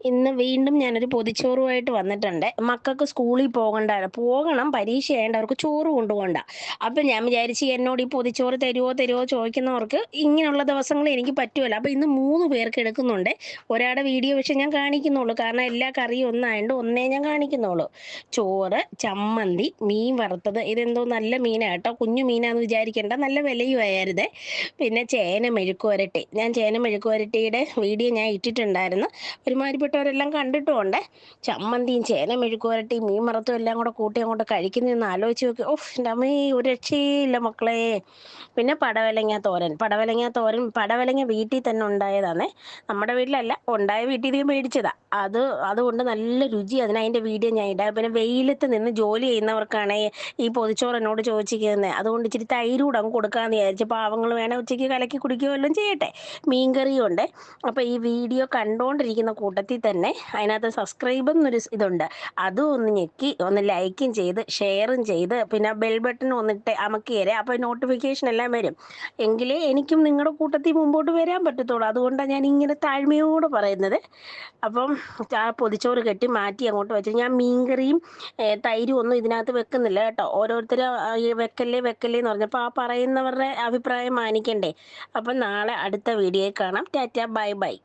ഇന്ന് വീണ്ടും ഞാനൊരു പൊതിച്ചോറുമായിട്ട് വന്നിട്ടുണ്ട്. മക്കൾക്ക് സ്കൂളിൽ പോകണം, പരീക്ഷയായോണ്ട് അവർക്ക് ചോറ് കൊണ്ടുപോകണ്ട. അപ്പം ഞാൻ വിചാരിച്ച് എന്നോട് ഈ പൊതിച്ചോറ് തരുവോ ചോദിക്കുന്നവർക്ക് ഇങ്ങനെയുള്ള ദിവസങ്ങളിൽ എനിക്ക് പറ്റുമല്ലോ. അപ്പം ഇന്ന് 3 പേർക്ക് എടുക്കുന്നുണ്ട്. ഒരാളുടെ വീഡിയോ പക്ഷേ ഞാൻ കാണിക്കുന്നുള്ളൂ. കാരണം എല്ലാ കറിയും ഒന്നായോണ്ട് ഒന്നേ ഞാൻ കാണിക്കുന്നുള്ളൂ. ചോറ്, ചമ്മന്തി, മീൻ വറുത്തത് ഇതെന്തോ നല്ല മീനാ കേട്ടോ. കുഞ്ഞു മീനാന്ന് വിചാരിക്കണ്ട. നല്ല വിലയുമായിരുന്നേ. പിന്നെ ചേന മെഴുക്കുവരട്ടി. ഞാൻ ചേന മെഴുക്കുവരട്ടിയുടെ വീഡിയോ ഞാൻ ഇട്ടിട്ടുണ്ടായിരുന്നു. ഒരുമാതിരിപ്പെട്ടവരെല്ലാം കണ്ടിട്ടുമുണ്ട്. ചമ്മന്തിയും ചേന മെഴുക്കുവരട്ടിയും മീൻ വറുത്തതും എല്ലാം കൂടെ കൂട്ടി അങ്ങോട്ട് കഴിക്കുന്നതൊന്ന് ആലോചിച്ച് നോക്ക്. ഓഹ്! എൻ്റെ അമ്മേ ഒരു രക്ഷയില്ല മക്കളേ. പിന്നെ പടവലങ്ങ വീട്ടിൽ തന്നെ ഉണ്ടായതാണേ. നമ്മുടെ വീട്ടിലല്ല, ഉണ്ടായ വീട്ടിൽ നിന്ന് മേടിച്ചതാ. അതുകൊണ്ട് നല്ല രുചി അതിന്റെ വീഡിയോ ഞാൻ ഇടാം. പിന്നെ വെയിലത്ത് നിന്ന് ജോലി ചെയ്യുന്നവർക്കാണ് ഈ പൊതിച്ചോറ് എന്നോട് ചോദിച്ചിരിക്കുന്നത്. അതുകൊണ്ട് ഇച്ചിരി തൈര് കൂടെ അങ്ങ് കൊടുക്കാമെന്ന് വിചാരിച്ചു. പാവങ്ങൾ വേണേൽ ഉച്ചയ്ക്ക് കലക്കി കുടിക്കുകയോ വല്ലതും ചെയ്യട്ടെ. മീൻകറിയും ഉണ്ട്. അപ്പോൾ ഈ വീഡിയോ കണ്ടുകൊണ്ടിരിക്കുന്ന കൂട്ടത്തിൽ തന്നെ അതിനകത്ത് സബ്സ്ക്രൈബ് എന്നൊരു ഇതുണ്ട്. അതും ഒന്ന് ഞെക്കി ഒന്ന് ലൈക്കും ചെയ്ത് ഷെയറും ചെയ്ത് പിന്നെ ബെൽ ബട്ടൺ ഒന്നിട്ട് അമക്കിയേരെ. അപ്പോൾ നോട്ടിഫിക്കേഷൻ എല്ലാം വരും. എങ്കിലേ എനിക്കും നിങ്ങളുടെ കൂട്ടത്തിൽ മുമ്പോട്ട് വരാൻ പറ്റത്തുള്ളൂ. അതുകൊണ്ടാണ് ഞാൻ ഇങ്ങനെ താഴ്മയോട് പറയുന്നത്. അപ്പം ആ പൊതിച്ചോറ് കെട്ടി മാറ്റി അങ്ങോട്ട് വെച്ചു. ഞാൻ മീൻകറിയും തൈരും ഒന്നും ഇതിനകത്ത് വെക്കുന്നില്ല കേട്ടോ. ഓരോരുത്തർ ഈ വെക്കല്ലേ എന്ന് പറഞ്ഞപ്പോൾ ആ പറയുന്നവരുടെ അഭിപ്രായം മാനിക്കണ്ടേ. അപ്പം നാളെ അടുത്ത വീഡിയോയിൽ കാണാം. Tata, bye bye.